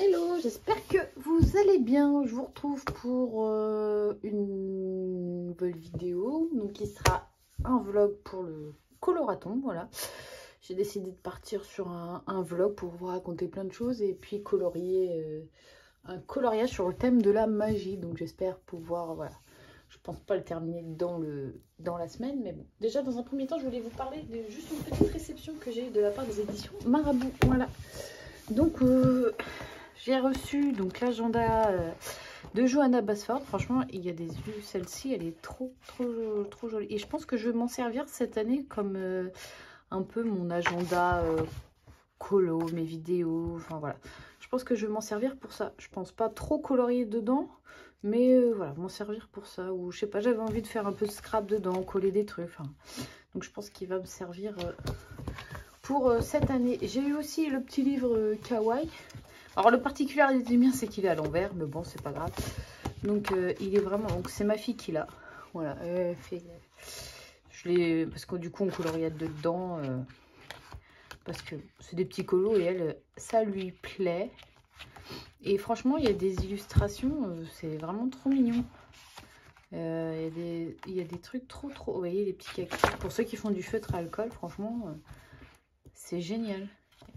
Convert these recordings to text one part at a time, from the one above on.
Hello, j'espère que vous allez bien. Je vous retrouve pour une nouvelle vidéo, donc qui sera un vlog pour le coloraton. Voilà, j'ai décidé de partir sur un vlog pour vous raconter plein de choses et puis colorier un coloriage sur le thème de la magie. Donc j'espère pouvoir, voilà, je pense pas le terminer dans la semaine, mais bon. Déjà dans un premier temps, je voulais vous parler de juste une petite réception que j'ai eue de la part des éditions Marabout. Voilà, donc j'ai reçu donc l'agenda de Johanna Basford. Franchement, il y a des vues. Celle-ci, elle est trop jolie. Et je pense que je vais m'en servir cette année comme un peu mon agenda colo, mes vidéos. Enfin voilà. Je pense que je vais m'en servir pour ça. Je pense pas trop colorier dedans, mais voilà, m'en servir pour ça. Ou je sais pas, j'avais envie de faire un peu de scrap dedans, coller des trucs. Enfin, donc je pense qu'il va me servir pour cette année. J'ai eu aussi le petit livre Kawaii. Alors le particulier du mien, c'est qu'il est à l'envers, mais bon, c'est pas grave. Donc il est vraiment, donc c'est ma fille qui l'a. Voilà, je l'ai, parce que du coup on coloriait dedans, parce que c'est des petits colos et elle, ça lui plaît. Et franchement, il y a des illustrations, c'est vraiment trop mignon. Il y a des trucs trop, vous voyez les petits cactus. Pour ceux qui font du feutre à alcool, franchement, c'est génial.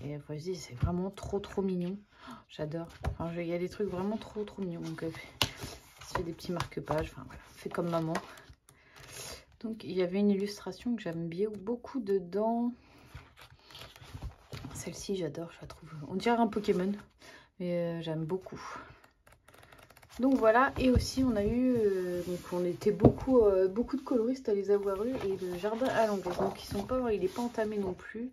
Et après, je dis, c'est vraiment trop mignon. J'adore. Enfin, il y a des trucs vraiment trop mignons. Donc, ça fait des petits marque-pages. Enfin, voilà, fait comme maman. Donc, il y avait une illustration que j'aime bien beaucoup dedans. Celle-ci, j'adore, je la trouve. On dirait un Pokémon, mais j'aime beaucoup. Donc voilà, et aussi on a eu, donc on était beaucoup de coloristes à les avoir eu, et le jardin à l'anglaise. Donc ils sont pas, il n'est pas entamé non plus.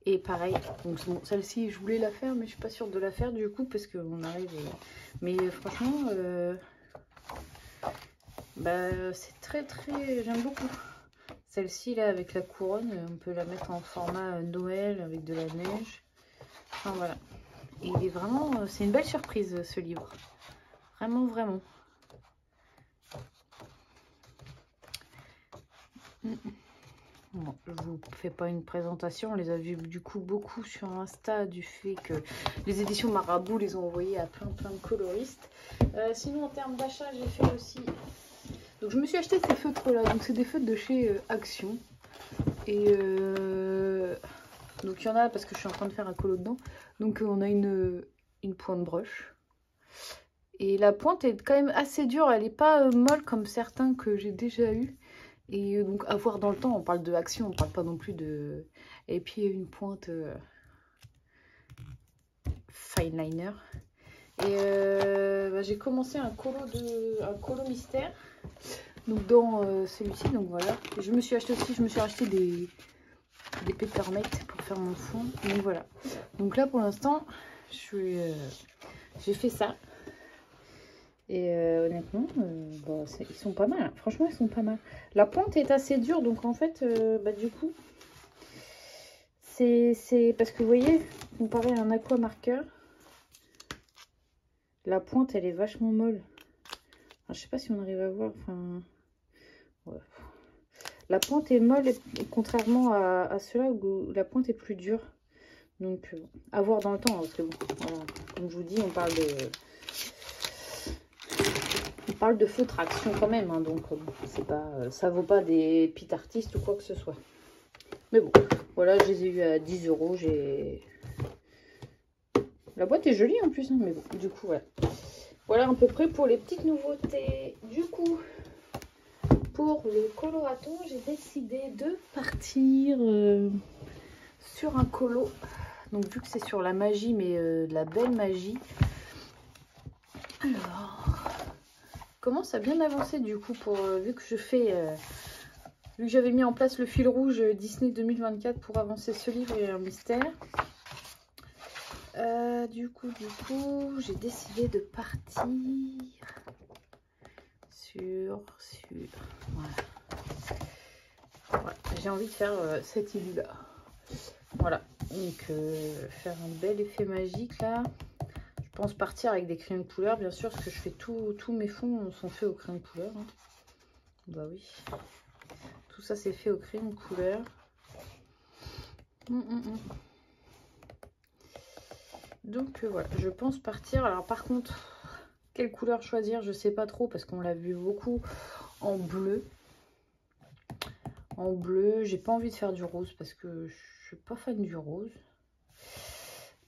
Et pareil, donc bon, celle-ci je voulais la faire, mais je suis pas sûre de la faire du coup parce qu'on arrive. Mais franchement, c'est très j'aime beaucoup. Celle-ci là avec la couronne, on peut la mettre en format Noël avec de la neige. Enfin voilà. Et il est vraiment, c'est une belle surprise ce livre. Vraiment. Bon, je vous fais pas une présentation, on les a vus du coup beaucoup sur Insta du fait que les éditions Marabout les ont envoyés à plein de coloristes. Sinon en termes d'achat, j'ai fait aussi, donc je me suis acheté ces feutres là, donc c'est des feutres de chez Action. Et donc il y en a parce que je suis en train de faire un colo dedans. Donc on a une pointe broche. Et la pointe est quand même assez dure, elle n'est pas molle comme certains que j'ai déjà eu. Et donc à voir dans le temps, on parle de Action, on parle pas non plus de... Et puis une pointe fine liner. Et j'ai commencé un colo mystère. Donc dans celui-ci, donc voilà. Et je me suis acheté des peppermint pour faire mon fond. Donc voilà. Donc là pour l'instant, j'ai fait ça. Et honnêtement, ils sont pas mal. Franchement, ils sont pas mal. La pointe est assez dure, donc en fait, du coup, c'est parce que vous voyez, comparé à un aqua marqueur, la pointe, elle est vachement molle. Enfin, je sais pas si on arrive à voir. Enfin, ouais. La pointe est molle, contrairement à ceux-là où la pointe est plus dure. Donc, à voir dans le temps, hein, parce que bon, voilà, comme je vous dis, on parle de feutre Action quand même, hein, donc c'est pas, ça vaut pas des pit artistes ou quoi que ce soit. Mais bon, voilà, je les ai eu à 10 €. La boîte est jolie en plus, hein, mais bon, du coup, voilà. Voilà à peu près pour les petites nouveautés. Du coup, pour le coloraton, j'ai décidé de partir sur un colo. Donc, vu que c'est sur la magie, mais de la belle magie. Alors, commence à bien avancer du coup, vu que je fais... vu que j'avais mis en place le fil rouge Disney 2024 pour avancer ce livre et un mystère. Du coup, j'ai décidé de partir sur voilà. J'ai envie de faire cette île là. Voilà, donc faire un bel effet magique là. Je pense partir avec des crayons de couleur, bien sûr, parce que je fais tous mes fonds sont faits au crayon de couleur. Hein. Bah oui, tout ça c'est fait au crayon de couleur. Donc voilà, je pense partir. Alors par contre, quelle couleur choisir, je sais pas trop parce qu'on l'a vu beaucoup en bleu. En bleu, j'ai pas envie de faire du rose parce que je suis pas fan du rose.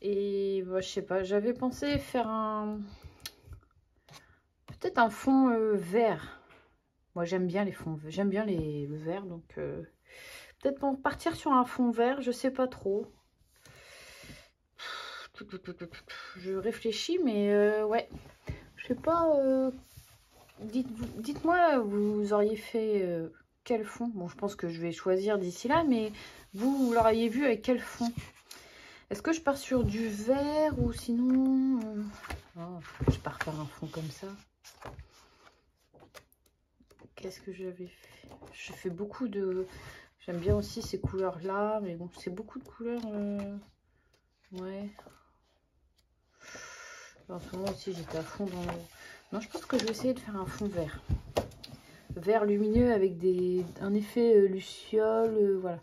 Et bah, je sais pas, j'avais pensé faire peut-être un fond vert. Moi j'aime bien les fonds, j'aime bien le vert, donc peut-être pour partir sur un fond vert, je sais pas trop. Je réfléchis, mais ouais, je sais pas. Dites-moi, vous auriez fait quel fond? Bon, je pense que je vais choisir d'ici là, mais vous l'auriez vu avec quel fond? Est-ce que je pars sur du vert ou sinon... Oh, je pars faire un fond comme ça. Qu'est-ce que j'avais fait? Je fais beaucoup de... J'aime bien aussi ces couleurs-là, mais bon, c'est beaucoup de couleurs... Ouais. En ce moment aussi, j'étais à fond dans le... Non, je pense que je vais essayer de faire un fond vert. Vert lumineux avec un effet luciole, voilà.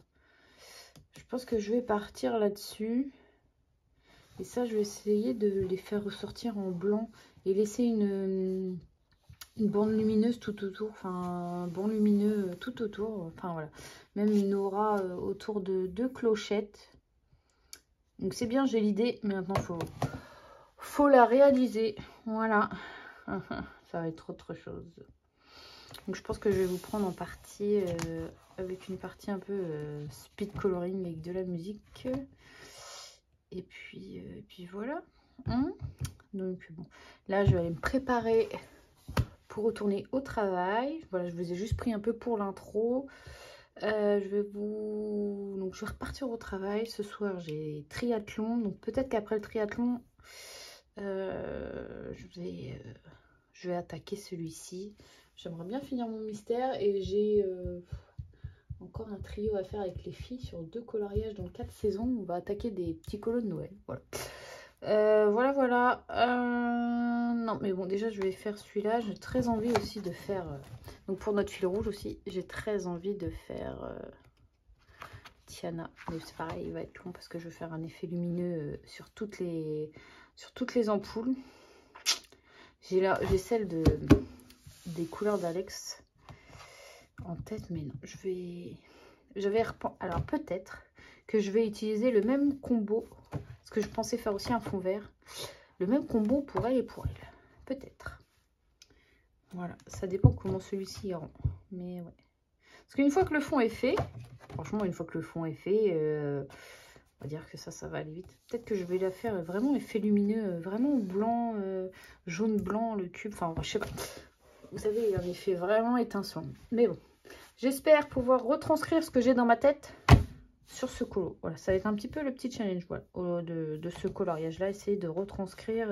Je pense que je vais partir là-dessus. Et ça, je vais essayer de les faire ressortir en blanc et laisser une bande lumineuse tout autour, enfin un banc lumineux tout autour, enfin voilà. Même une aura autour de 2 clochettes. Donc c'est bien, j'ai l'idée, mais maintenant faut la réaliser. Voilà, ça va être autre chose. Donc je pense que je vais vous prendre en partie, avec une partie un peu speed coloring avec de la musique. Et puis voilà. Donc bon, là je vais aller me préparer pour retourner au travail. Voilà, je vous ai juste pris un peu pour l'intro. Je vais repartir au travail. Ce soir j'ai triathlon. Donc peut-être qu'après le triathlon, je vais attaquer celui-ci. J'aimerais bien finir mon mystère et j'ai encore un trio à faire avec les filles sur 2 coloriages dans 4 saisons. On va attaquer des petits colos de Noël. Voilà. Voilà. Non, mais bon, déjà, je vais faire celui-là. J'ai très envie aussi de faire... donc, pour notre fil rouge aussi, j'ai très envie de faire Tiana. Mais c'est pareil, il va être long parce que je vais faire un effet lumineux sur toutes les ampoules. J'ai celle des couleurs d'Alex en tête, mais non, alors peut-être que je vais utiliser le même combo, parce que je pensais faire aussi un fond vert, le même combo pour elle et pour elle, peut-être. Voilà, ça dépend comment celui-ci rend, mais ouais. Parce qu'une fois que le fond est fait, franchement, une fois que le fond est fait, on va dire que ça va aller vite. Peut-être que je vais la faire vraiment effet lumineux, vraiment blanc, jaune blanc, le cube, enfin, je sais pas. Vous savez, il y a un effet vraiment étincelant. Mais bon, j'espère pouvoir retranscrire ce que j'ai dans ma tête sur ce colo. Voilà, ça va être un petit peu le petit challenge, voilà, de ce coloriage-là. Essayer de retranscrire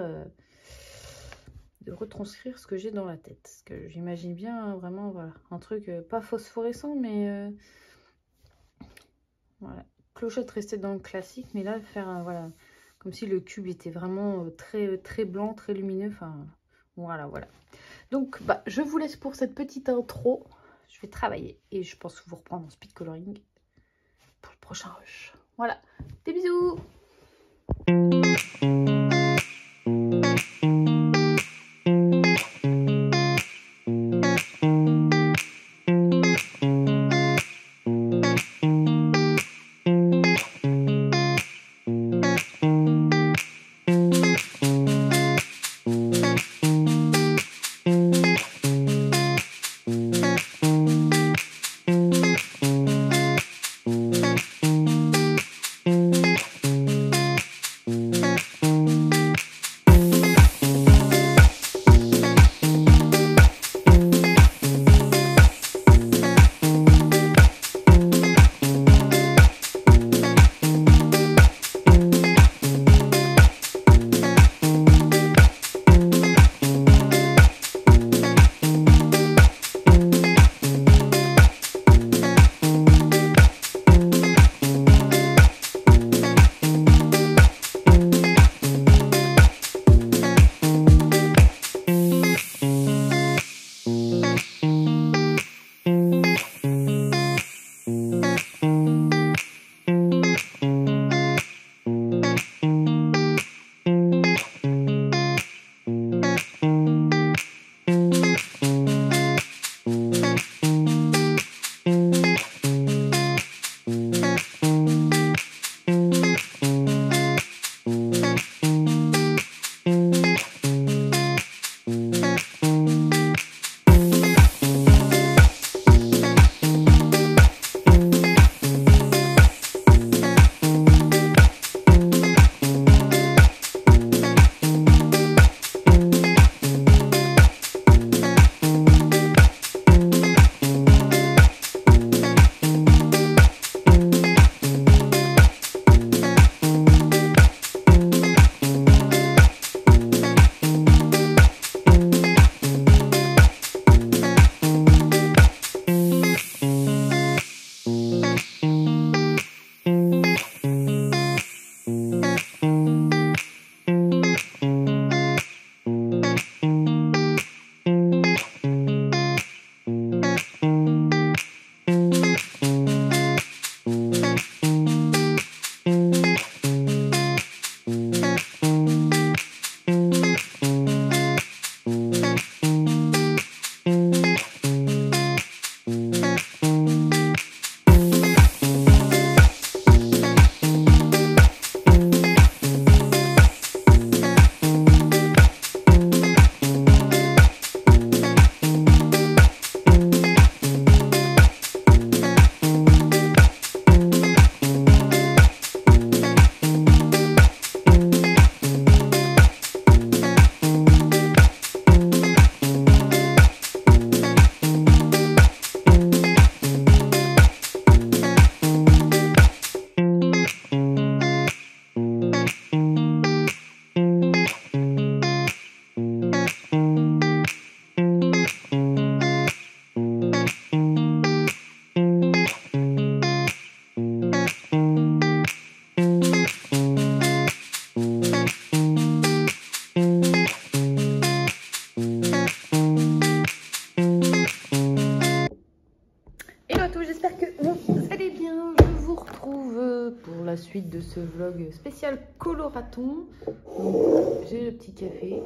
ce que j'ai dans la tête. Parce que j'imagine bien vraiment, voilà, un truc pas phosphorescent, mais voilà, clochette rester dans le classique, mais là faire voilà, comme si le cube était vraiment très blanc, très lumineux. Enfin, voilà. Donc, bah, je vous laisse pour cette petite intro. Je vais travailler et je pense vous reprendre en speed coloring pour le prochain rush. Voilà, des bisous! suite de ce vlog spécial coloraton. J'ai le petit café,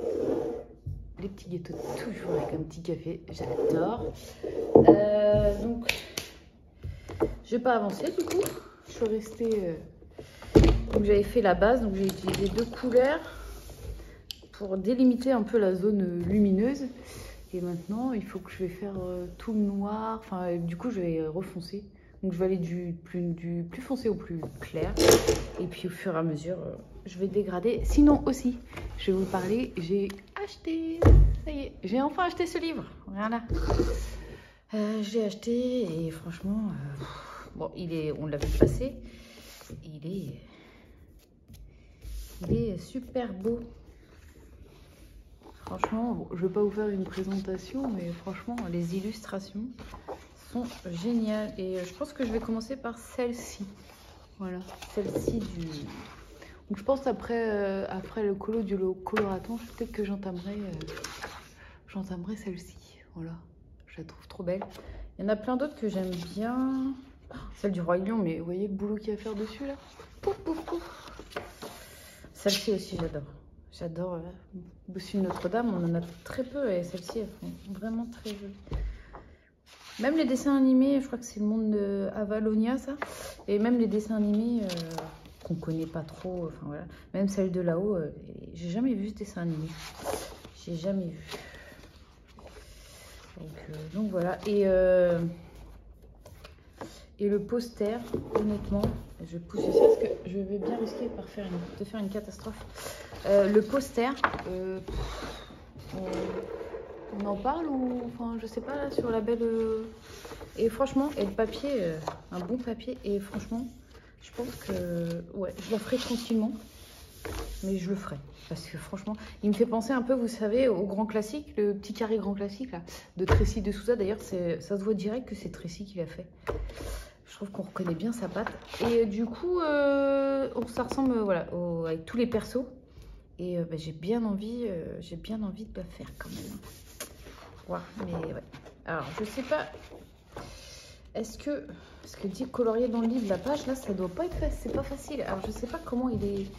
les petits gâteaux toujours avec un petit café, j'adore. Donc je vais pas avancer du coup, je suis restée. Donc j'avais fait la base, donc j'ai utilisé 2 couleurs pour délimiter un peu la zone lumineuse. Et maintenant, il faut que je vais faire tout le noir. Enfin, du coup, je vais refoncer. Donc, je vais aller du plus foncé au plus clair. Et puis, au fur et à mesure, je vais dégrader. Sinon aussi, je vais vous parler. J'ai acheté. Ça y est, j'ai enfin acheté ce livre. Voilà. Je l'ai acheté et franchement, bon, on l'a vu passer. Il est super beau. Franchement, bon, je ne vais pas vous faire une présentation, mais franchement, les illustrations sont géniales. Et je pense que je vais commencer par celle-ci. Voilà, celle-ci du... Donc je pense après le colo du coloraton, peut-être que j'entamerai celle-ci. Voilà, je la trouve trop belle. Il y en a plein d'autres que j'aime bien. Celle du Roi Lion, mais vous voyez le boulot qu'il y a à faire dessus, là. Pouf, pouf, pouf. Celle-ci aussi, j'adore. J'adore Bossu de Notre-Dame, on en a très peu et celle-ci, elles sont vraiment très jolies. Même les dessins animés, je crois que c'est le monde de Avalonia, ça. Et même les dessins animés qu'on connaît pas trop, enfin voilà. Même celle de là-haut, j'ai jamais vu ce dessin animé. J'ai jamais vu. Donc voilà. Et le poster, honnêtement, je pousse ça parce que je vais bien risquer de faire une catastrophe. Le poster, on en parle ou enfin je sais pas là sur la belle. Et franchement, et le papier, un bon papier. Et franchement, je pense que ouais, je la ferai tranquillement, mais je le ferai parce que franchement, il me fait penser un peu, vous savez, au grand classique, le petit carré grand classique là, de Tracy de Souza. D'ailleurs, ça se voit direct que c'est Tracy qui l'a fait. Je trouve qu'on reconnaît bien sa patte. Et du coup, ça ressemble voilà, avec tous les persos. Et j'ai bien envie de la faire quand même. Ouais, mais ouais. Alors, je sais pas. Est-ce que dit colorier dans le livre, la page, là, ça doit pas être facile. C'est pas facile. Alors, je sais pas comment il est.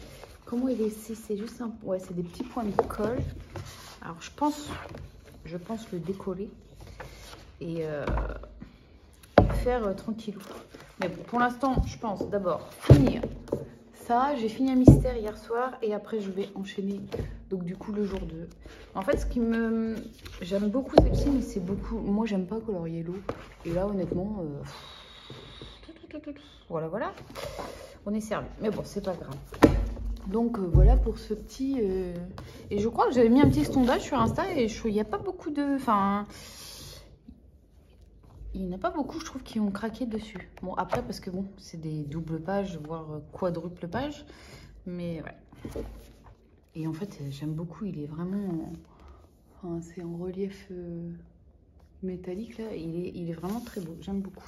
C'est juste un. Ouais, c'est des petits points de colle. Alors, je pense le décoller. Et faire tranquillou. Mais bon, pour l'instant, je pense d'abord finir ça. J'ai fini un mystère hier soir et après je vais enchaîner. Donc du coup le jour 2. En fait, j'aime beaucoup celle-ci, mais c'est beaucoup. Moi, j'aime pas colorier l'eau. Et là, honnêtement, voilà. On est servi. Mais bon, c'est pas grave. Donc voilà pour ce petit. Et je crois que j'avais mis un petit sondage sur Insta et il n'y a pas beaucoup de. Enfin. Il n'y en a pas beaucoup, je trouve, qui ont craqué dessus. Bon, après, parce que bon, c'est des doubles pages, voire quadruple pages. Mais ouais. Et en fait, j'aime beaucoup. Il est vraiment... Enfin, c'est en relief métallique, là. Il est vraiment très beau. J'aime beaucoup.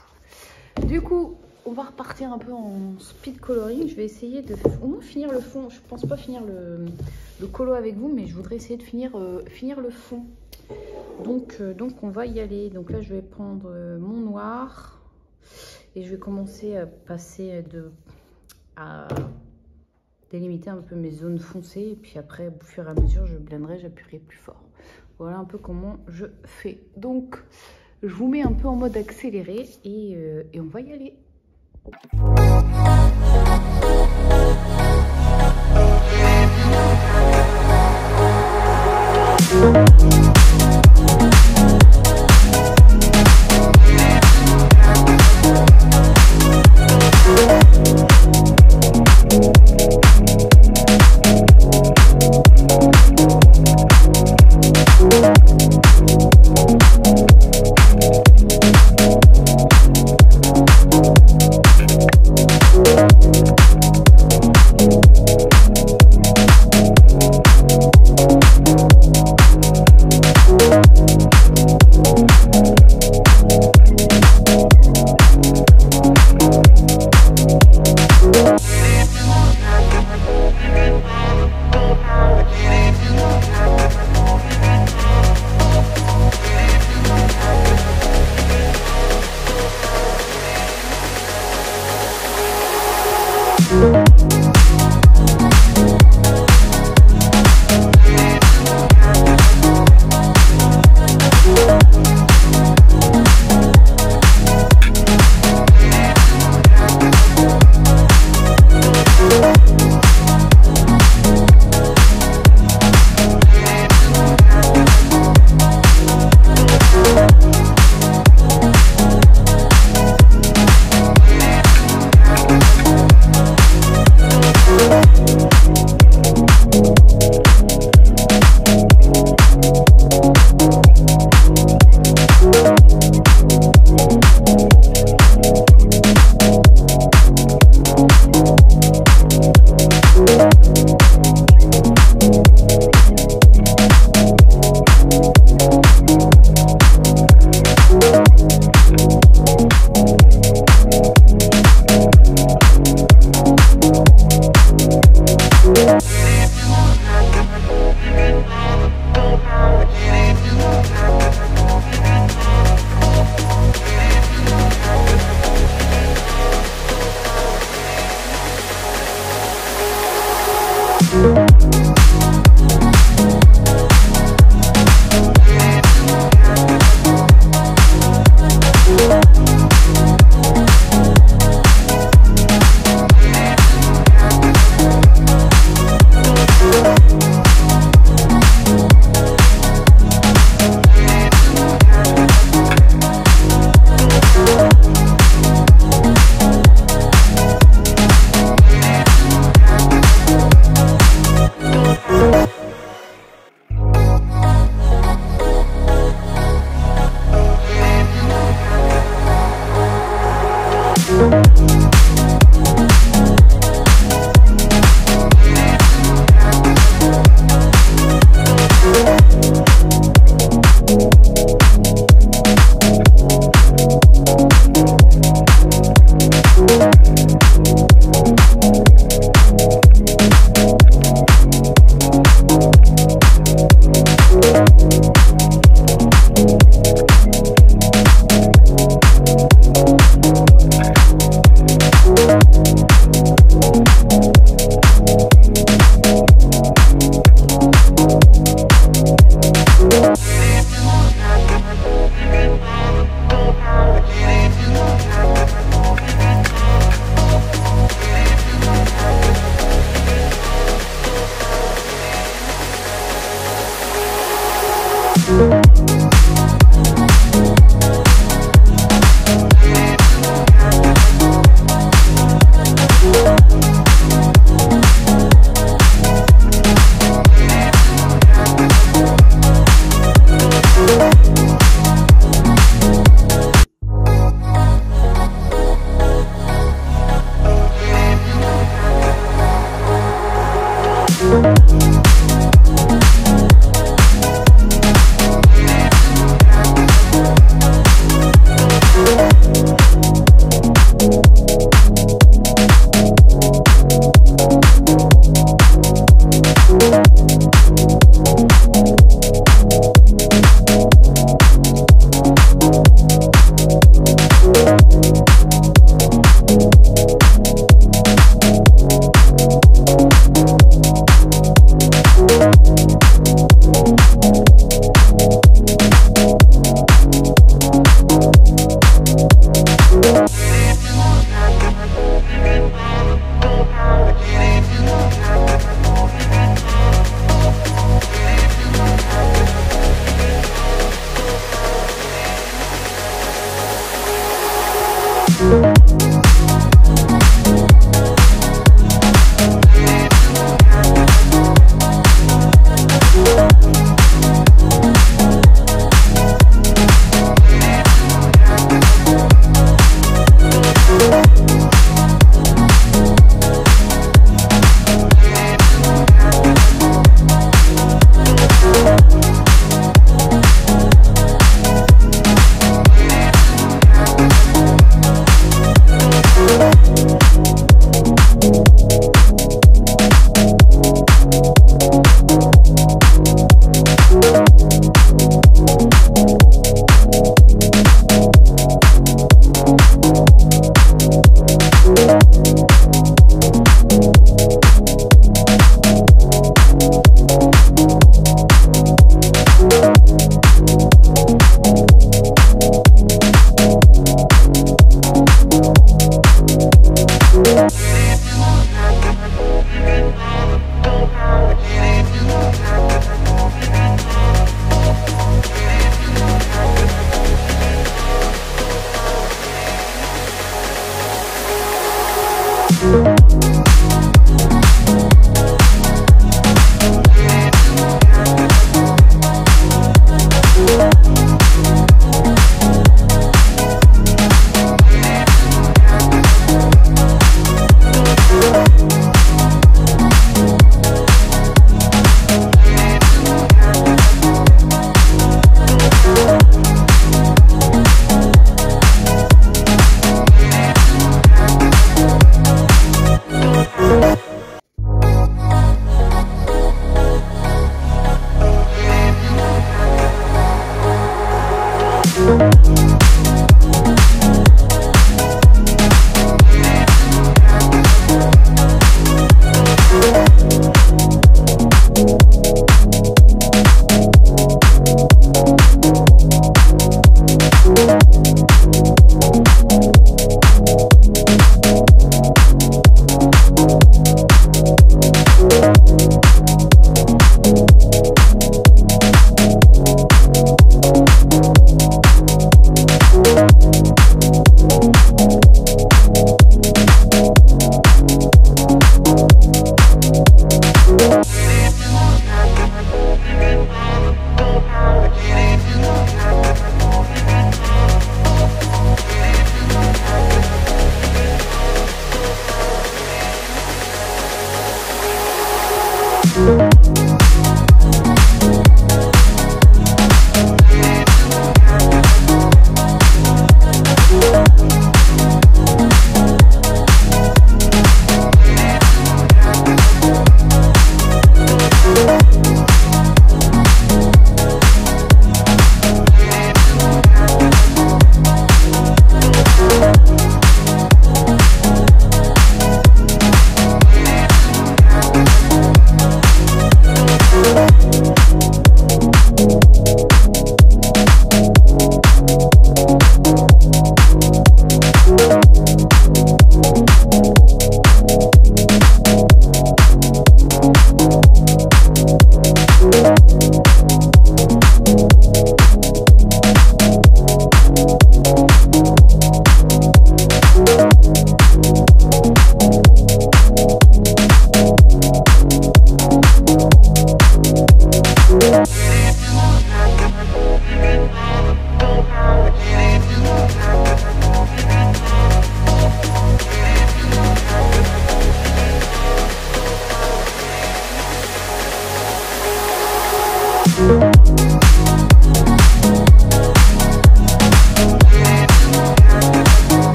Du coup, on va repartir un peu en speed coloring. Je vais essayer de au moins finir le fond. Je pense pas finir le colo avec vous, mais je voudrais essayer de finir le fond. Donc on va y aller. Donc là, je vais prendre mon noir et je vais commencer à passer à délimiter un peu mes zones foncées. Et puis après, au fur et à mesure, je blenderai, j'appuierai plus fort. Voilà un peu comment je fais. Donc, je vous mets un peu en mode accéléré et on va y aller.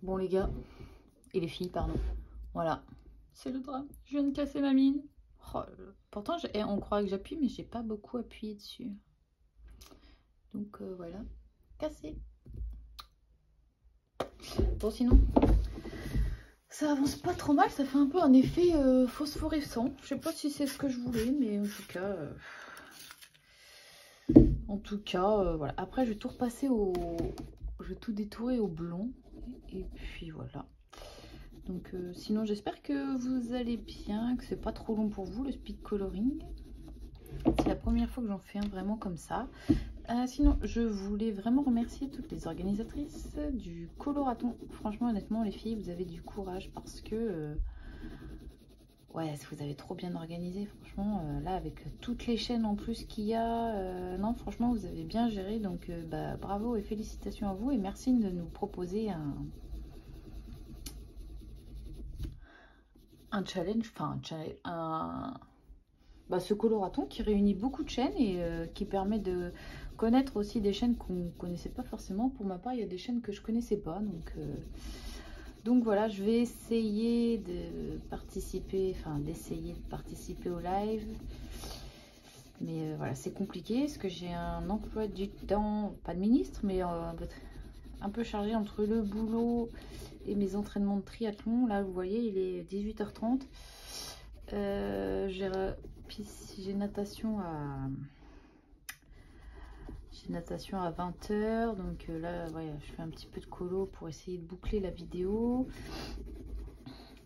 Bon les gars, et les filles, pardon. Voilà, c'est le drame. Je viens de casser ma mine. Oh, pourtant, on croit que j'appuie, mais j'ai pas beaucoup appuyé dessus. Donc voilà, cassé. Bon sinon, ça avance pas trop mal. Ça fait un peu un effet phosphorescent. Je sais pas si c'est ce que je voulais, mais en tout cas, voilà. Après, je vais tout repasser au... Je vais tout détourer au blond. Et puis voilà. Donc sinon, j'espère que vous allez bien, que c'est pas trop long pour vous, le speed coloring. C'est la première fois que j'en fais un vraiment comme ça. Sinon, je voulais vraiment remercier toutes les organisatrices du coloraton. Franchement, honnêtement, les filles, vous avez du courage parce que... ouais, vous avez trop bien organisé, franchement. Là, avec toutes les chaînes en plus qu'il y a, non, franchement, vous avez bien géré. Donc, bah, bravo et félicitations à vous. Et merci de nous proposer un challenge, enfin, bah, ce coloraton qui réunit beaucoup de chaînes et qui permet de connaître aussi des chaînes qu'on ne connaissait pas forcément. Pour ma part, il y a des chaînes que je connaissais pas. Donc voilà, je vais essayer de participer, au live. Mais voilà, c'est compliqué parce que j'ai un emploi du temps, pas de ministre, mais un peu chargé entre le boulot et mes entraînements de triathlon. Là, vous voyez, il est 18h30. J'ai natation à 20h. Donc là, ouais, je fais un petit peu de colo pour essayer de boucler la vidéo.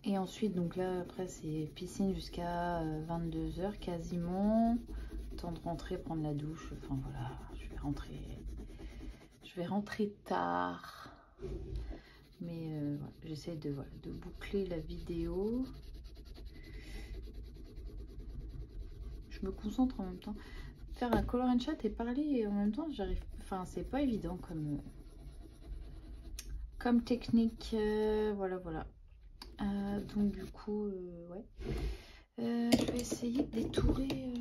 Et ensuite, donc là, après, c'est piscine jusqu'à 22h quasiment. Temps de rentrer, prendre la douche. Enfin voilà, je vais rentrer tard. Mais voilà, j'essaie de boucler la vidéo. Je me concentre en même temps. Faire un color and chat et parler et en même temps, j'arrive. Enfin, c'est pas évident comme technique. Voilà. Donc du coup, ouais. Je vais essayer de détourer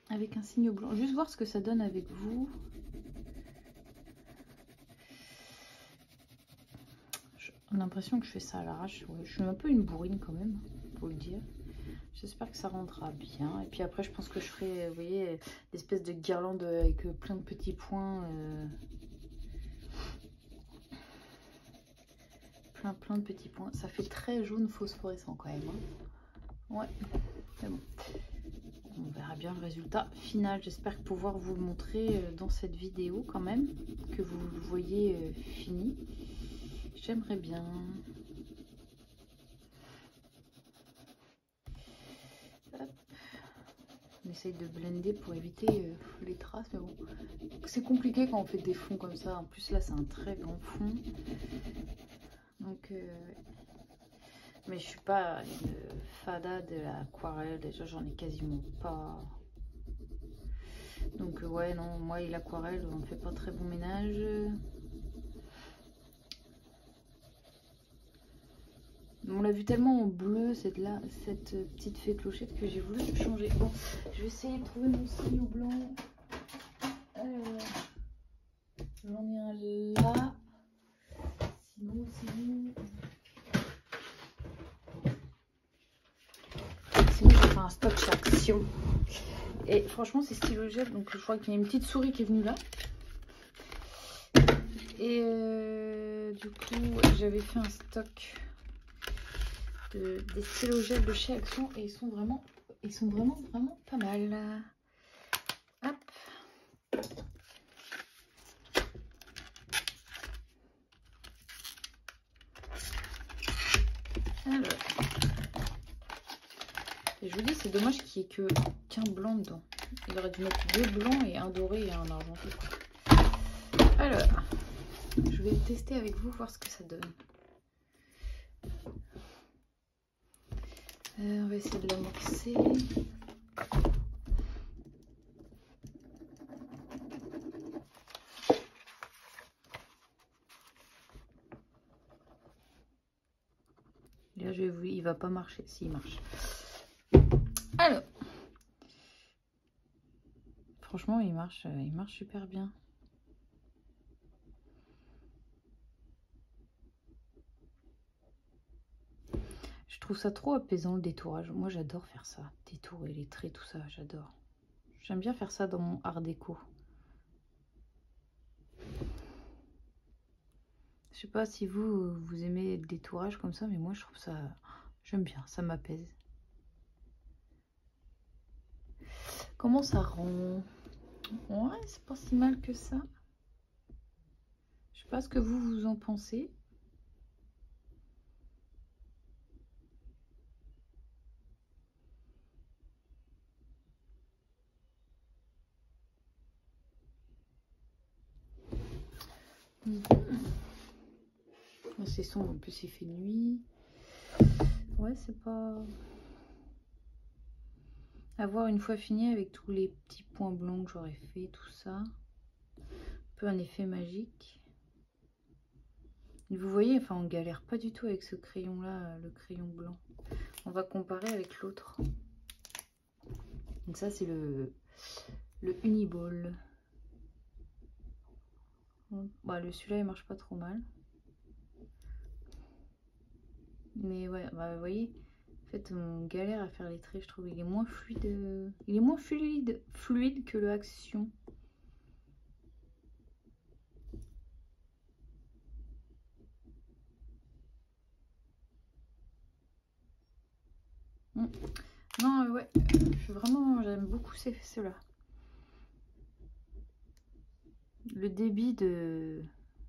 avec un signe blanc. Juste voir ce que ça donne avec vous. J'ai l'impression que je fais ça à l'arrache. Ouais, je suis un peu une bourrine quand même, faut le dire. J'espère que ça rendra bien. Et puis après, je pense que je ferai, vous voyez, l'espèce de guirlande avec plein de petits points. Plein de petits points. Ça fait très jaune phosphorescent quand même. Hein. Ouais, c'est bon. On verra bien le résultat final. J'espère pouvoir vous le montrer dans cette vidéo quand même. Que vous le voyez fini. J'aimerais bien. Hop. On essaye de blender pour éviter les traces. Mais bon, c'est compliqué quand on fait des fonds comme ça. En plus là, c'est un très grand fond. Donc, mais je suis pas une fada de l'aquarelle. Déjà, j'en ai quasiment pas. Donc, ouais, non, moi et l'aquarelle, on ne fait pas très bon ménage. On l'a vu tellement en bleu, cette petite fée clochette, que j'ai voulu changer. Bon, je vais essayer de trouver mon stylo blanc. J'en ai un là. Sinon, je vais faire un stop chez Action. Et franchement, c'est stylo gel. Donc, je crois qu'il y a une petite souris qui est venue là. Et du coup, j'avais fait un stock des stylos gel de chez Action. Et ils sont vraiment pas mal. Hop. Alors. Et je vous dis, c'est dommage qu'il n'y ait qu'un blanc dedans. Il aurait dû mettre 2 blancs et un doré et un argenté. Alors, je vais tester avec vous, voir ce que ça donne. On va essayer de l'amorcer. Là, il va pas marcher. S'il marche. Alors, franchement, il marche super bien. trouve ça trop apaisant le détourage. Moi j'adore faire ça, détourer les traits, tout ça, j'adore. J'aime bien faire ça dans mon art déco. Je sais pas si vous aimez le détourage comme ça, mais moi je trouve ça... J'aime bien, ça m'apaise. Comment ça rend? Ouais, c'est pas si mal que ça. Je sais pas ce que vous en pensez. C'est sombre, en plus il fait nuit. Ouais, c'est pas... À voir une fois fini avec tous les petits points blancs que j'aurais fait, tout ça. Un peu un effet magique. Et vous voyez, enfin on galère pas du tout avec ce crayon là, le crayon blanc. On va comparer avec l'autre. Donc ça c'est le Uniball. Bah, celui-là il marche pas trop mal. Mais ouais, bah, vous voyez, en fait on galère à faire les traits, je trouve. Il est moins fluide, fluide que le Action. Non, ouais, j'aime beaucoup ceux-là. Le débit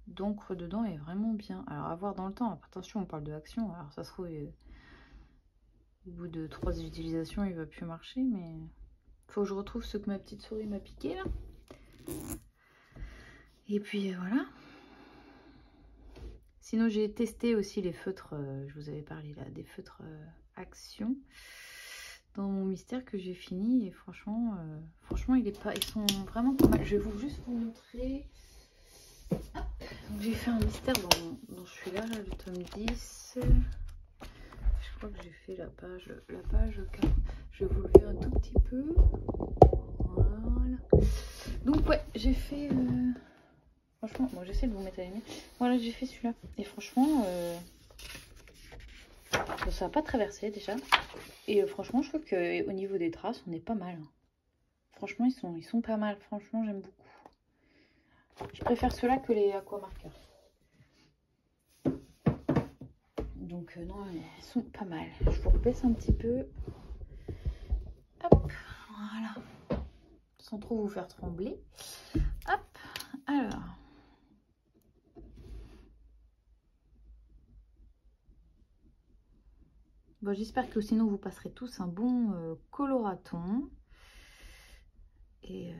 d'encre dedans est vraiment bien. Alors à voir dans le temps. Attention, on parle de Action. Alors ça se trouve, au bout de 3 utilisations, il va plus marcher. Mais faut que je retrouve ce que ma petite souris m'a piqué là. Et puis voilà. Sinon, j'ai testé aussi les feutres. Je vous avais parlé là des feutres Action dans mon mystère que j'ai fini. Et franchement, ils sont vraiment pas mal. Je vais juste vous montrer. J'ai fait un mystère dans celui-là, le tome 10. Je crois que j'ai fait la page 4. Je vais vous lever un tout petit peu. Voilà. Donc ouais, j'ai fait... Franchement, bon, j'essaie de vous mettre à l'aimer. Voilà, j'ai fait celui-là. Et franchement, ça n'a pas traversé déjà. Et franchement, je trouve qu'au niveau des traces, on est pas mal. Franchement, ils sont pas mal. Franchement, j'aime beaucoup. Je préfère ceux-là que les aquamarqueurs. Donc non, ils sont pas mal. Je vous rebaisse un petit peu. Hop, voilà. Sans trop vous faire trembler. Hop, alors. Bon, j'espère que sinon vous passerez tous un bon coloraton. Et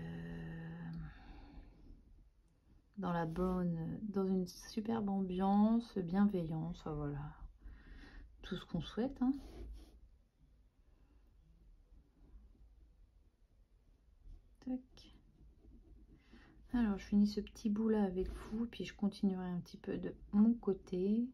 dans une superbe ambiance, bienveillance, voilà. Tout ce qu'on souhaite, hein. Tac. Alors, je finis ce petit bout là avec vous, puis je continuerai un petit peu de mon côté.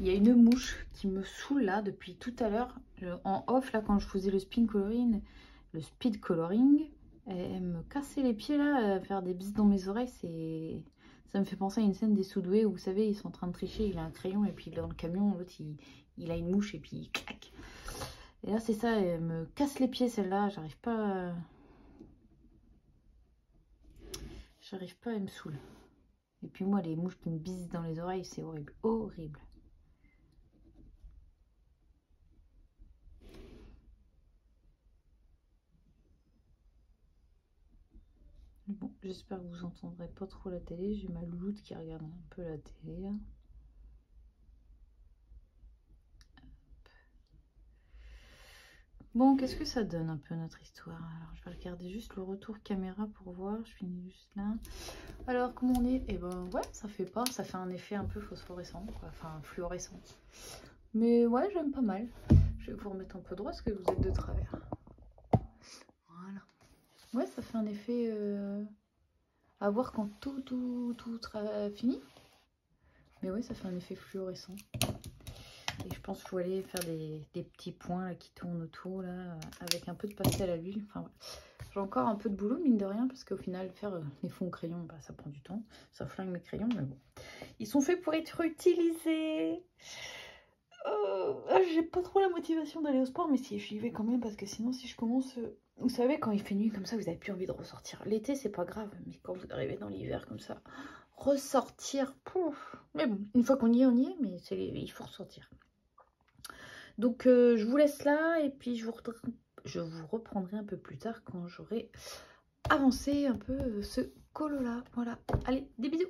Il y a une mouche qui me saoule là depuis tout à l'heure. En off là, quand je faisais le speed coloring, elle me cassait les pieds là, à faire des bises dans mes oreilles. Ça me fait penser à une scène des Soudoués où vous savez, ils sont en train de tricher, il a un crayon et puis dans le camion, l'autre il a une mouche et puis il claque. Et là c'est ça, elle me casse les pieds celle-là, j'arrive pas à me saouler. Et puis moi les mouches qui me bisent dans les oreilles, c'est horrible, horrible. Bon, j'espère que vous entendrez pas trop la télé. J'ai ma louloute qui regarde un peu la télé. Bon, qu'est-ce que ça donne un peu notre histoire? Alors, je vais regarder juste le retour caméra pour voir. Je finis juste là. Alors, comment on est? Eh ben, ouais, ça fait un effet un peu phosphorescent, quoi. Enfin, fluorescent. Mais ouais, j'aime pas mal. Je vais vous remettre un peu droit parce que vous êtes de travers. Voilà. Ouais, ça fait un effet à voir quand tout sera fini. Mais ouais, ça fait un effet fluorescent. Et je pense qu'il faut aller faire des petits points là, qui tournent autour là, avec un peu de pastel à l'huile. Enfin, ouais. J'ai encore un peu de boulot, mine de rien, parce qu'au final, faire les fonds crayons, bah, ça prend du temps. Ça flingue mes crayons, mais bon. Ils sont faits pour être utilisés. J'ai pas trop la motivation d'aller au sport, mais si j'y vais quand même, parce que sinon, si je commence... vous savez, quand il fait nuit comme ça, vous avez plus envie de ressortir. L'été, c'est pas grave, mais quand vous arrivez dans l'hiver comme ça, ressortir, pouf. Mais bon, une fois qu'on y est, on y est, mais il faut ressortir. Donc, je vous laisse là, et puis je vous reprendrai un peu plus tard quand j'aurai avancé un peu ce colo-là. Voilà. Allez, des bisous!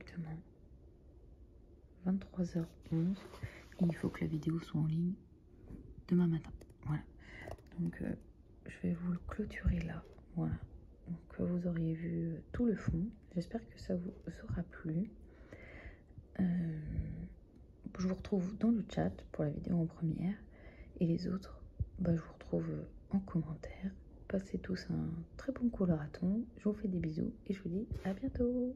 exactement 23h11 et il faut que la vidéo soit en ligne demain matin. Voilà. Donc je vais vous le clôturer là. Voilà. Donc vous auriez vu tout le fond. J'espère que ça vous aura plu. Je vous retrouve dans le chat pour la vidéo en première. Et les autres, je vous retrouve en commentaire. Passez tous un très bon coloraton. Je vous fais des bisous et je vous dis à bientôt.